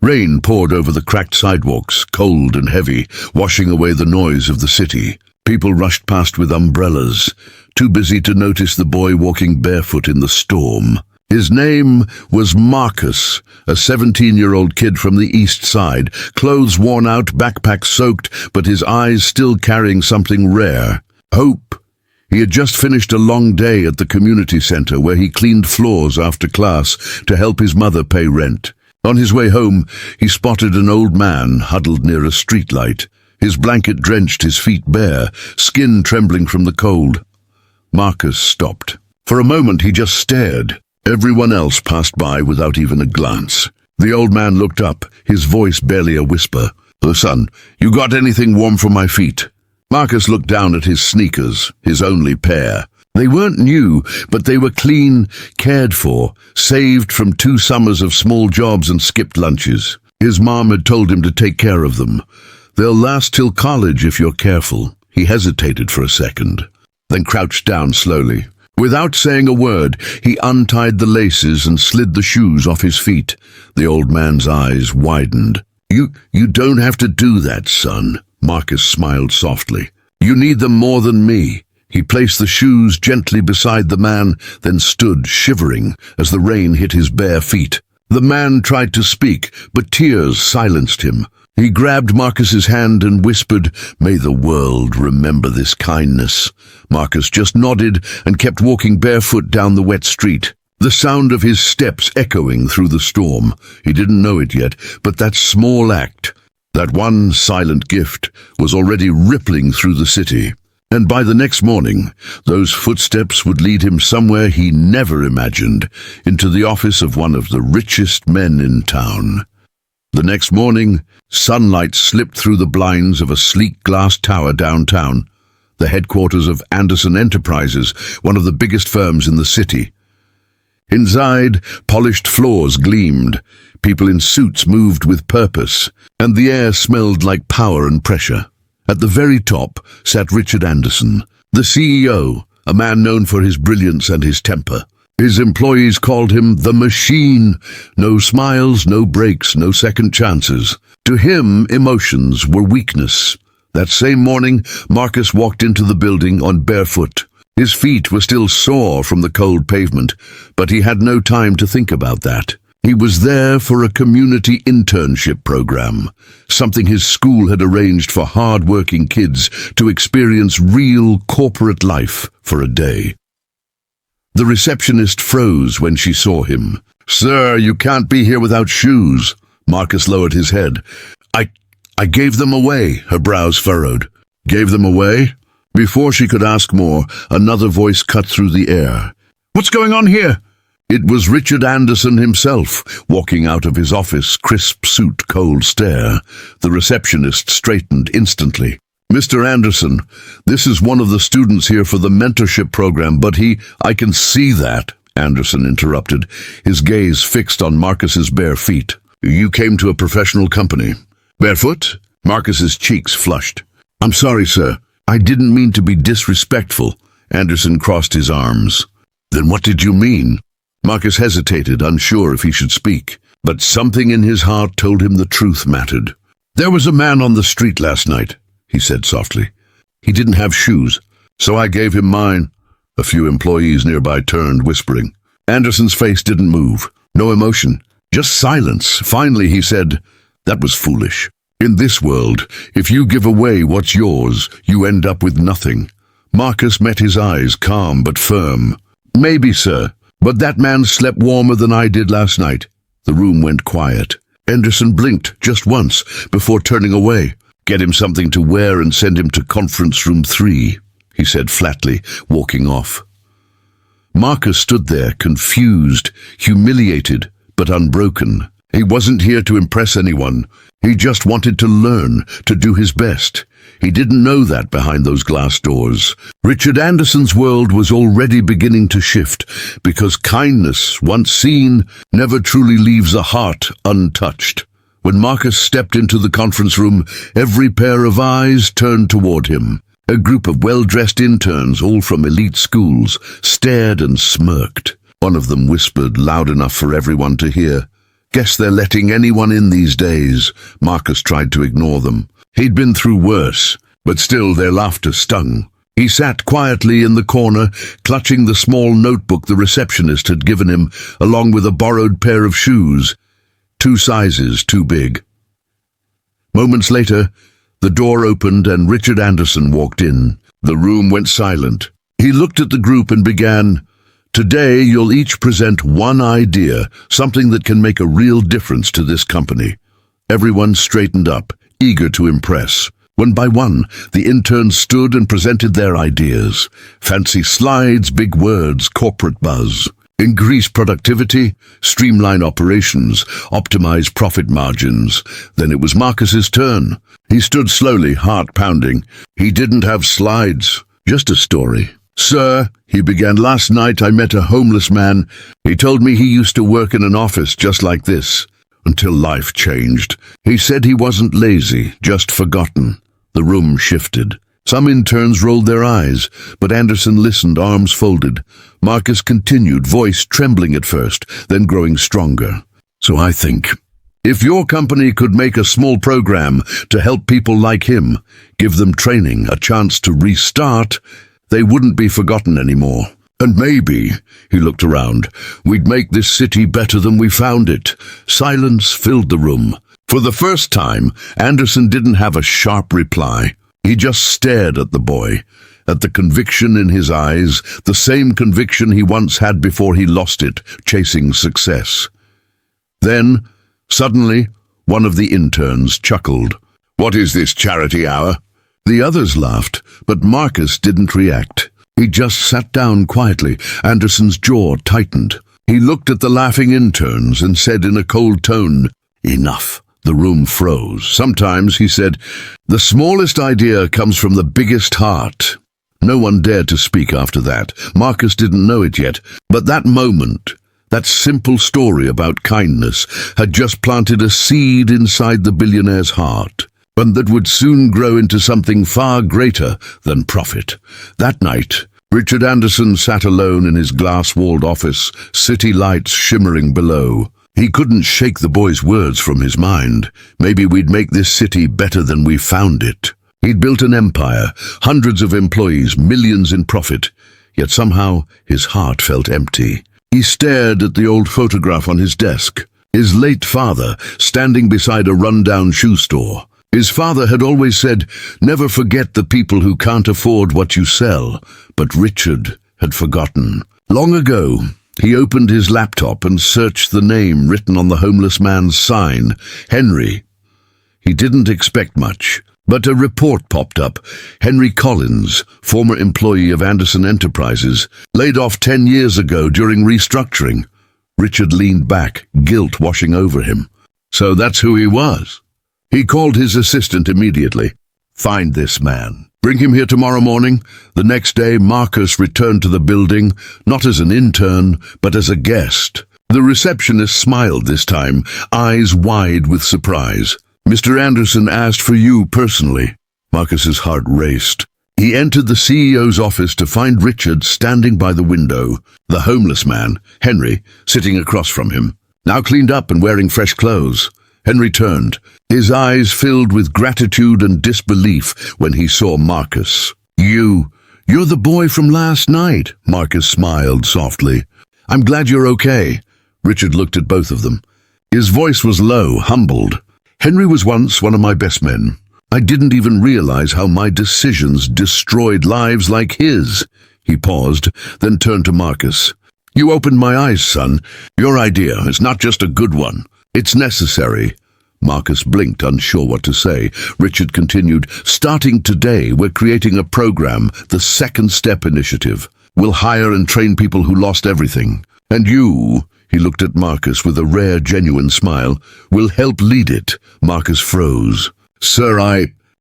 Rain poured over the cracked sidewalks, cold and heavy, washing away the noise of the city. People rushed past with umbrellas, too busy to notice the boy walking barefoot in the storm. His name was Marcus, a 17-year-old kid from the east side, clothes worn out, backpack soaked, but his eyes still carrying something rare: hope. He had just finished a long day at the community center where he cleaned floors after class to help his mother pay rent. On his way home, he spotted an old man huddled near a streetlight. His blanket drenched his feet bare, skin trembling from the cold. Marcus stopped. For a moment he just stared. Everyone else passed by without even a glance. The old man looked up, his voice barely a whisper. "Oh, son, you got anything warm for my feet?" Marcus looked down at his sneakers, his only pair. They weren't new, but they were clean, cared for, saved from 2 summers of small jobs and skipped lunches. His mom had told him to take care of them. "They'll last till college if you're careful." He hesitated for a second, then crouched down slowly. Without saying a word, he untied the laces and slid the shoes off his feet. The old man's eyes widened. You don't have to do that, son." Marcus smiled softly. "You need them more than me." He placed the shoes gently beside the man, then stood shivering as the rain hit his bare feet. The man tried to speak, but tears silenced him. He grabbed Marcus's hand and whispered, "May the world remember this kindness." Marcus just nodded and kept walking barefoot down the wet street, the sound of his steps echoing through the storm. He didn't know it yet, but that small act, that one silent gift, was already rippling through the city. And by the next morning, those footsteps would lead him somewhere he never imagined, into the office of one of the richest men in town. The next morning, sunlight slipped through the blinds of a sleek glass tower downtown, the headquarters of Anderson Enterprises, one of the biggest firms in the city. Inside, polished floors gleamed, people in suits moved with purpose, and the air smelled like power and pressure. At the very top sat Richard Anderson, the CEO, a man known for his brilliance and his temper. His employees called him the Machine. No smiles, no breaks, no second chances. To him, emotions were weakness. That same morning, Marcus walked into the building on barefoot. His feet were still sore from the cold pavement, but he had no time to think about that. He was there for a community internship program, something his school had arranged for hard-working kids to experience real corporate life for a day. The receptionist froze when she saw him. "Sir, you can't be here without shoes." Marcus lowered his head. I gave them away," her brows furrowed. "Gave them away?" Before she could ask more, another voice cut through the air. "What's going on here?" It was Richard Anderson himself, walking out of his office, crisp suit, cold stare. The receptionist straightened instantly. "Mr. Anderson, this is one of the students here for the mentorship program, but I can see that," Anderson interrupted, his gaze fixed on Marcus's bare feet. "You came to a professional company. Barefoot?" Marcus's cheeks flushed. "I'm sorry, sir. I didn't mean to be disrespectful." Anderson crossed his arms. "Then what did you mean?" Marcus hesitated, unsure if he should speak, but something in his heart told him the truth mattered. "There was a man on the street last night," he said softly. "He didn't have shoes, so I gave him mine." A few employees nearby turned, whispering. Anderson's face didn't move, no emotion, just silence. Finally he said, "That was foolish. In this world, if you give away what's yours, you end up with nothing." Marcus met his eyes, calm but firm. "Maybe, sir, but that man slept warmer than I did last night." The room went quiet. Anderson blinked just once before turning away. "Get him something to wear and send him to conference room 3, he said flatly, walking off. Marcus stood there, confused, humiliated, but unbroken. He wasn't here to impress anyone. He just wanted to learn, to do his best. He didn't know that behind those glass doors. Richard Anderson's world was already beginning to shift, because kindness, once seen, never truly leaves a heart untouched. When Marcus stepped into the conference room, every pair of eyes turned toward him. A group of well-dressed interns, all from elite schools, stared and smirked. One of them whispered loud enough for everyone to hear, Guess they're letting anyone in these days. Marcus tried to ignore them. He'd been through worse, but still their laughter stung. He sat quietly in the corner, clutching the small notebook the receptionist had given him, along with a borrowed pair of shoes, 2 sizes too big. Moments later, the door opened and Richard Anderson walked in. The room went silent. He looked at the group and began, "Today you'll each present one idea, something that can make a real difference to this company." Everyone straightened up, eager to impress. One by one, the interns stood and presented their ideas. Fancy slides, big words, corporate buzz. Increase productivity, streamline operations, optimize profit margins. Then it was Marcus's turn. He stood slowly, heart pounding. He didn't have slides, just a story. "Sir," he began, "last night I met a homeless man. He told me he used to work in an office just like this, until life changed. He said he wasn't lazy, just forgotten." The room shifted. Some interns rolled their eyes, but Anderson listened, arms folded. Marcus continued, voice trembling at first, then growing stronger. "So I think, if your company could make a small program to help people like him, give them training, a chance to restart, they wouldn't be forgotten anymore. And maybe," he looked around, "we'd make this city better than we found it." Silence filled the room. For the first time, Anderson didn't have a sharp reply. He just stared at the boy, at the conviction in his eyes, the same conviction he once had before he lost it, chasing success. Then, suddenly, one of the interns chuckled. "What is this charity hour?" The others laughed, but Marcus didn't react. He just sat down quietly. Anderson's jaw tightened. He looked at the laughing interns and said in a cold tone, "Enough." The room froze. "Sometimes," he said, "the smallest idea comes from the biggest heart." No one dared to speak after that. Marcus didn't know it yet, but that moment, that simple story about kindness, had just planted a seed inside the billionaire's heart, one that would soon grow into something far greater than profit. That night, Richard Anderson sat alone in his glass-walled office, city lights shimmering below. He couldn't shake the boy's words from his mind. Maybe we'd make this city better than we found it. He'd built an empire, hundreds of employees, millions in profit, yet somehow his heart felt empty. He stared at the old photograph on his desk, his late father standing beside a rundown shoe store. His father had always said, "Never forget the people who can't afford what you sell," but Richard had forgotten. Long ago, he opened his laptop and searched the name written on the homeless man's sign, Henry. He didn't expect much, but a report popped up. Henry Collins, former employee of Anderson Enterprises, laid off 10 years ago during restructuring. Richard leaned back, guilt washing over him. So that's who he was. He called his assistant immediately. "Find this man. Bring him here tomorrow morning." The next day, Marcus returned to the building, not as an intern, but as a guest. The receptionist smiled this time, eyes wide with surprise. "Mr. Anderson asked for you personally." Marcus's heart raced. He entered the CEO's office to find Richard standing by the window, the homeless man, Henry, sitting across from him, now cleaned up and wearing fresh clothes. Henry turned, his eyes filled with gratitude and disbelief when he saw Marcus. You're the boy from last night," Marcus smiled softly. "I'm glad you're okay." Richard looked at both of them. His voice was low, humbled. "Henry was once one of my best men. I didn't even realize how my decisions destroyed lives like his." He paused, then turned to Marcus. "You opened my eyes, son. Your idea is not just a good one. It's necessary." Marcus blinked, unsure what to say. Richard continued, "Starting today, we're creating a program, the Second Step Initiative. We'll hire and train people who lost everything. And you," he looked at Marcus with a rare, genuine smile, "will help lead it." Marcus froze. "Sir,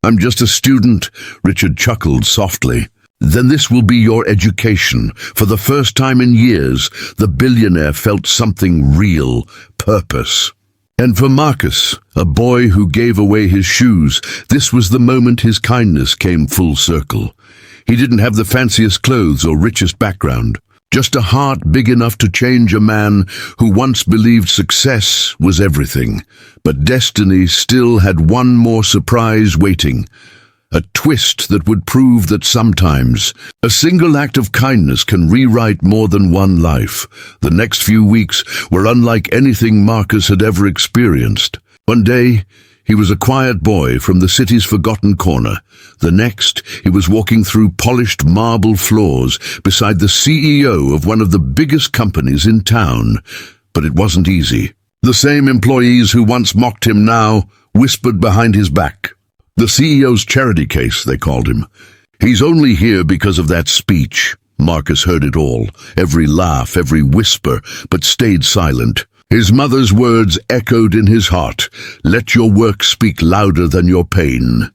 I'm just a student." Richard chuckled softly. "Then this will be your education." For the first time in years, the billionaire felt something real, purpose. And for Marcus, a boy who gave away his shoes, this was the moment his kindness came full circle. He didn't have the fanciest clothes or richest background. Just a heart big enough to change a man who once believed success was everything. But destiny still had one more surprise waiting. A twist that would prove that sometimes a single act of kindness can rewrite more than one life. The next few weeks were unlike anything Marcus had ever experienced. One day, he was a quiet boy from the city's forgotten corner. The next, he was walking through polished marble floors beside the CEO of one of the biggest companies in town. But it wasn't easy. The same employees who once mocked him now whispered behind his back. The CEO's charity case, they called him. He's only here because of that speech. Marcus heard it all, every laugh, every whisper, but stayed silent. His mother's words echoed in his heart. Let your work speak louder than your pain.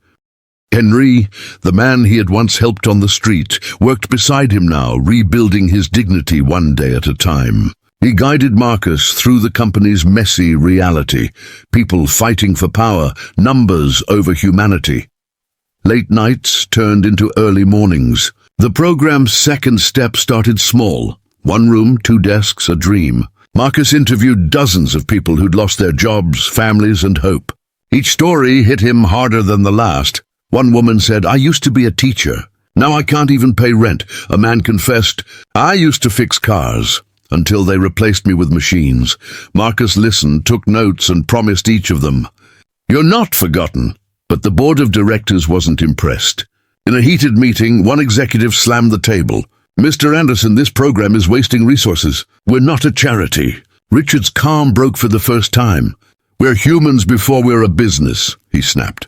Henry, the man he had once helped on the street, worked beside him now, rebuilding his dignity one day at a time. He guided Marcus through the company's messy reality, people fighting for power, numbers over humanity. Late nights turned into early mornings. The program's second step started small. 1 room, 2 desks, a dream. Marcus interviewed dozens of people who'd lost their jobs, families, and hope. Each story hit him harder than the last. One woman said, "I used to be a teacher. Now I can't even pay rent." A man confessed, "I used to fix cars until they replaced me with machines." Marcus listened, took notes, and promised each of them, "You're not forgotten." But the board of directors wasn't impressed. In a heated meeting, one executive slammed the table. "Mr. Anderson, this program is wasting resources. We're not a charity." Richard's calm broke for the first time. "We're humans before we're a business," he snapped.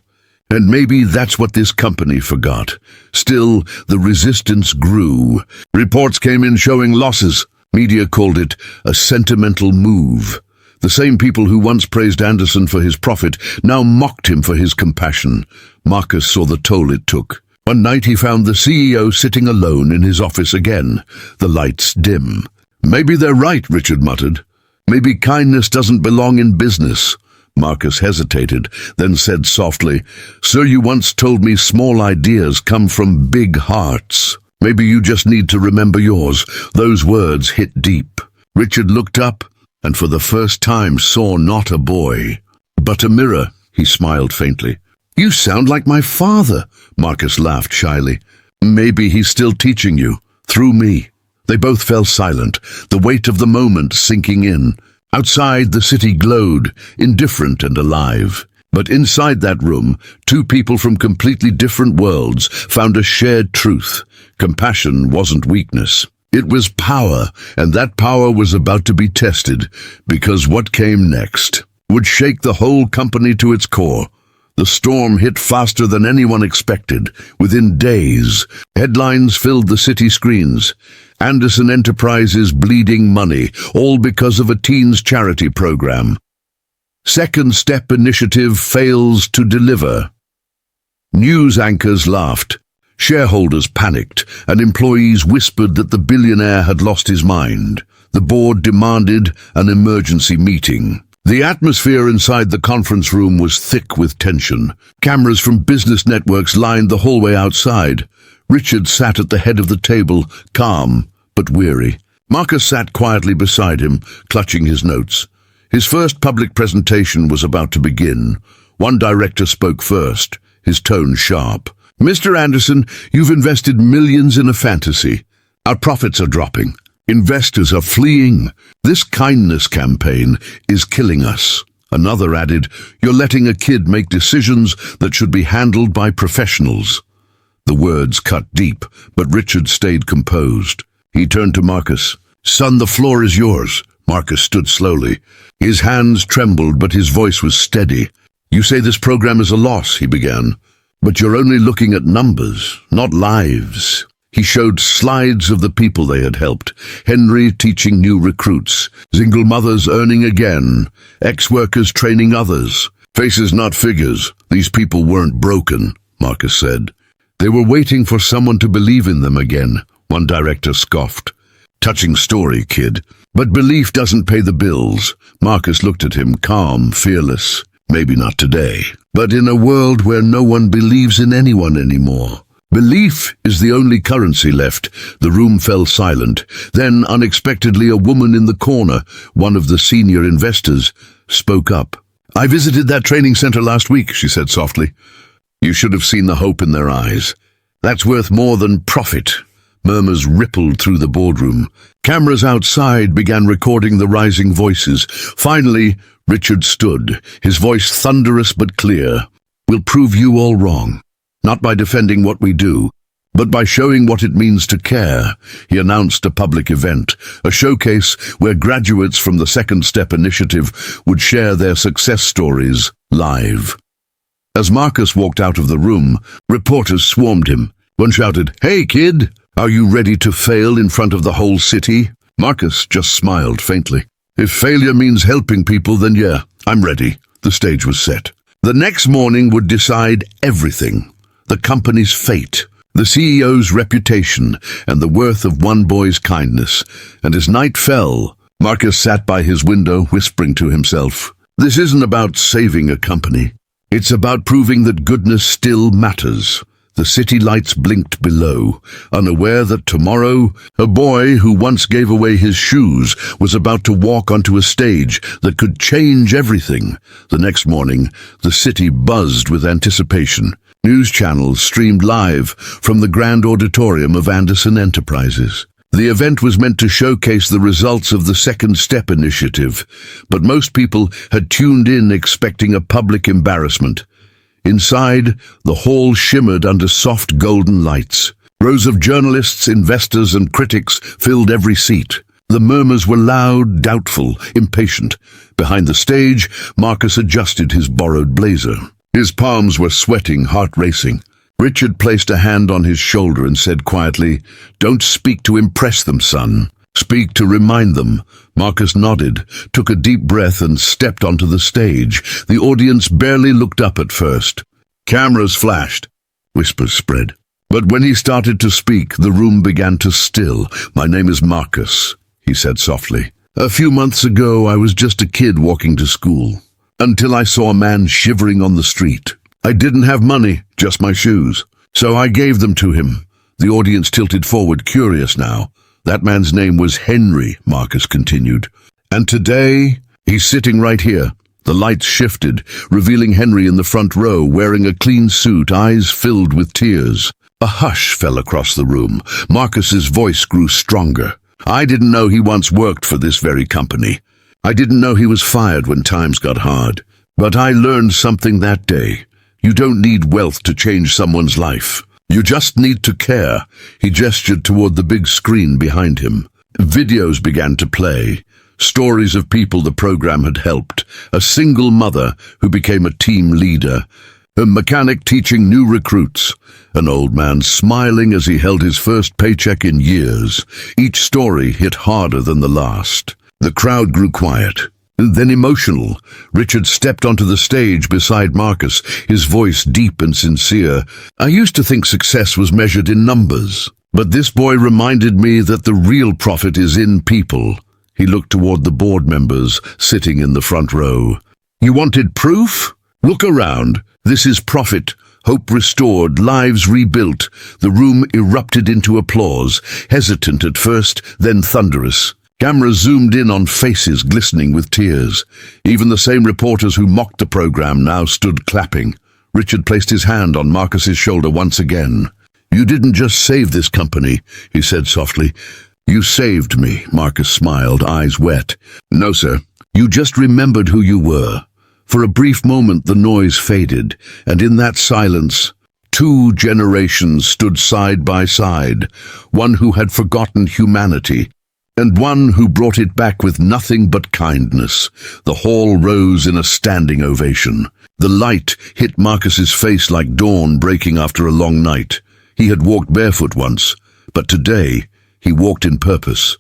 And maybe that's what this company forgot. Still, the resistance grew. Reports came in showing losses. Media called it a sentimental move. The same people who once praised Anderson for his profit now mocked him for his compassion. Marcus saw the toll it took. One night he found the CEO sitting alone in his office again, the lights dim. "Maybe they're right," Richard muttered. "Maybe kindness doesn't belong in business." Marcus hesitated, then said softly, "Sir, you once told me small ideas come from big hearts. Maybe you just need to remember yours." Those words hit deep. Richard looked up, and for the first time saw not a boy, but a mirror. He smiled faintly. "You sound like my father," Marcus laughed shyly. "Maybe he's still teaching you, through me." They both fell silent, the weight of the moment sinking in. Outside, the city glowed, indifferent and alive. But inside that room, 2 people from completely different worlds found a shared truth. Compassion wasn't weakness. It was power, and that power was about to be tested, because what came next would shake the whole company to its core. The storm hit faster than anyone expected. Within days, headlines filled the city screens. Anderson Enterprises bleeding money, all because of a teens charity program. Second Step Initiative fails to deliver. News anchors laughed. Shareholders panicked, and employees whispered that the billionaire had lost his mind. The board demanded an emergency meeting. The atmosphere inside the conference room was thick with tension. Cameras from business networks lined the hallway outside. Richard sat at the head of the table, calm but weary. Marcus sat quietly beside him, clutching his notes. His first public presentation was about to begin. One director spoke first, his tone sharp. "Mr. Anderson, you've invested millions in a fantasy. Our profits are dropping. Investors are fleeing. This kindness campaign is killing us." Another added, "You're letting a kid make decisions that should be handled by professionals." The words cut deep, but Richard stayed composed. He turned to Marcus. "Son, the floor is yours." Marcus stood slowly. His hands trembled, but his voice was steady. "You say this program is a loss," he began. "But you're only looking at numbers, not lives." He showed slides of the people they had helped. Henry teaching new recruits, single mothers earning again, ex-workers training others. "Faces, not figures. These people weren't broken," Marcus said. "They were waiting for someone to believe in them again," one director scoffed. "Touching story, kid. But belief doesn't pay the bills." Marcus looked at him, calm, fearless. "Maybe not today, but in a world where no one believes in anyone anymore, Belief is the only currency left. The room fell silent. Then, unexpectedly, a woman in the corner, one of the senior investors, spoke up. "I visited that training center last week," she said softly. You should have seen the hope in their eyes. "That's worth more than profit." Murmurs rippled through the boardroom. Cameras outside began recording the rising voices. Finally, Richard stood, his voice thunderous but clear. "We'll prove you all wrong. Not by defending what we do, but by showing what it means to care." He announced a public event, a showcase where graduates from the Second Step initiative would share their success stories live. As Marcus walked out of the room, reporters swarmed him. One shouted, "Hey, kid! Are you ready to fail in front of the whole city?" Marcus just smiled faintly. "If failure means helping people, then yeah, I'm ready." The stage was set. The next morning would decide everything. The company's fate, the CEO's reputation, and the worth of one boy's kindness. And as night fell, Marcus sat by his window, whispering to himself, "This isn't about saving a company. It's about proving that goodness still matters." The city lights blinked below, unaware that tomorrow, a boy who once gave away his shoes was about to walk onto a stage that could change everything. The next morning, the city buzzed with anticipation. News channels streamed live from the grand auditorium of Anderson Enterprises. The event was meant to showcase the results of the Second Step initiative, but most people had tuned in expecting a public embarrassment. Inside, the hall shimmered under soft golden lights. Rows of journalists, investors, and critics filled every seat. The murmurs were loud, doubtful, impatient. Behind the stage, Marcus adjusted his borrowed blazer. His palms were sweating, heart racing. Richard placed a hand on his shoulder and said quietly, "Don't speak to impress them, son. Speak to remind them." Marcus nodded, took a deep breath, and stepped onto the stage. The audience barely looked up at first. Cameras flashed. Whispers spread. But when he started to speak, the room began to still. "My name is Marcus," he said softly. "A few months ago, I was just a kid walking to school, until I saw a man shivering on the street. I didn't have money, just my shoes. So I gave them to him." The audience tilted forward, curious now. "That man's name was Henry," Marcus continued. "And today, he's sitting right here." The lights shifted, revealing Henry in the front row, wearing a clean suit, eyes filled with tears. A hush fell across the room. Marcus's voice grew stronger. "I didn't know he once worked for this very company. I didn't know he was fired when times got hard. But I learned something that day. You don't need wealth to change someone's life. You just need to care." He gestured toward the big screen behind him. Videos began to play. Stories of people the program had helped. A single mother who became a team leader. A mechanic teaching new recruits. An old man smiling as he held his first paycheck in years. Each story hit harder than the last. The crowd grew quiet, then emotional. Richard stepped onto the stage beside Marcus, his voice deep and sincere. "I used to think success was measured in numbers, but this boy reminded me that the real profit is in people." He looked toward the board members sitting in the front row. "You wanted proof? Look around. This is profit. Hope restored, lives rebuilt." The room erupted into applause, hesitant at first, then thunderous. Cameras zoomed in on faces glistening with tears. Even the same reporters who mocked the program now stood clapping. Richard placed his hand on Marcus's shoulder once again. "You didn't just save this company," he said softly. "You saved me." Marcus smiled, eyes wet. "No, sir. You just remembered who you were." For a brief moment the noise faded, and in that silence, two generations stood side by side, one who had forgotten humanity, and one who brought it back with nothing but kindness. The hall rose in a standing ovation. The light hit Marcus's face like dawn breaking after a long night. He had walked barefoot once, but today he walked in purpose.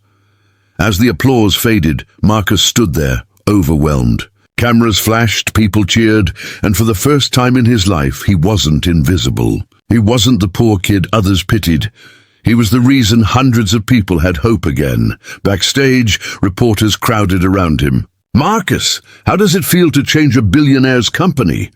As the applause faded, Marcus stood there, overwhelmed. Cameras flashed, people cheered, and for the first time in his life, he wasn't invisible. He wasn't the poor kid others pitied. He was the reason hundreds of people had hope again. Backstage, reporters crowded around him. "Marcus, how does it feel to change a billionaire's company?"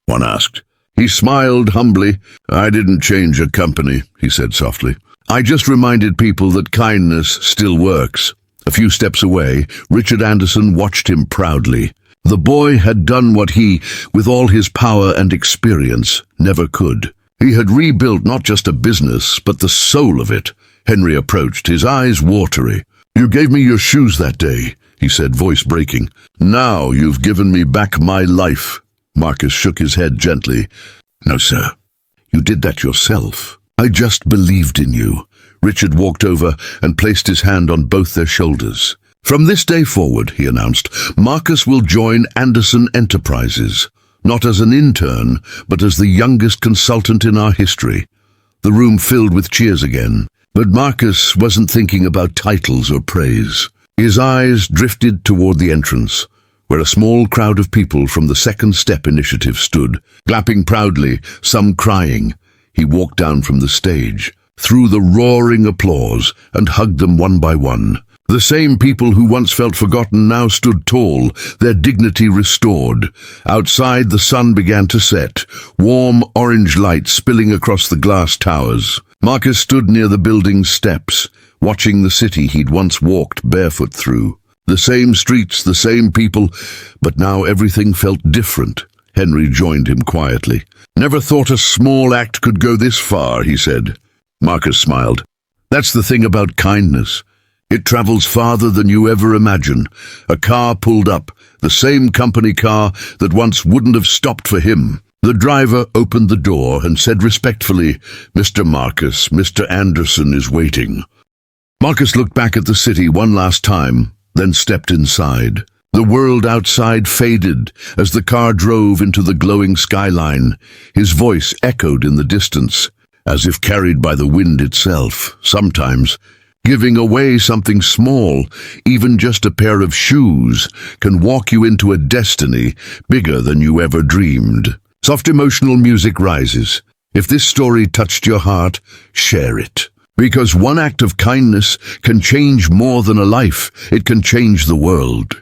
one asked. He smiled humbly. "I didn't change a company," he said softly. "I just reminded people that kindness still works." A few steps away, Richard Anderson watched him proudly. The boy had done what he, with all his power and experience, never could. He had rebuilt not just a business, but the soul of it. Henry approached, his eyes watery. "You gave me your shoes that day," he said, voice breaking. "Now you've given me back my life." Marcus shook his head gently. "No, sir. You did that yourself. I just believed in you." Richard walked over and placed his hand on both their shoulders. "From this day forward," he announced, "Marcus will join Anderson Enterprises, not as an intern, but as the youngest consultant in our history." The room filled with cheers again, but Marcus wasn't thinking about titles or praise. His eyes drifted toward the entrance, where a small crowd of people from the Second Step Initiative stood, clapping proudly, some crying. He walked down from the stage, through the roaring applause, and hugged them one by one. The same people who once felt forgotten now stood tall, their dignity restored. Outside, the sun began to set, warm orange light spilling across the glass towers. Marcus stood near the building's steps, watching the city he'd once walked barefoot through. The same streets, the same people, but now everything felt different. Henry joined him quietly. "Never thought a small act could go this far," he said. Marcus smiled. "That's the thing about kindness. It travels farther than you ever imagine." A car pulled up, the same company car that once wouldn't have stopped for him. The driver opened the door and said respectfully, "Mr. Marcus, Mr. Anderson is waiting." Marcus looked back at the city one last time, then stepped inside. The world outside faded as the car drove into the glowing skyline. His voice echoed in the distance, as if carried by the wind itself. Sometimes, giving away something small, even just a pair of shoes, can walk you into a destiny bigger than you ever dreamed. Soft emotional music rises. If this story touched your heart, share it. Because one act of kindness can change more than a life. It can change the world.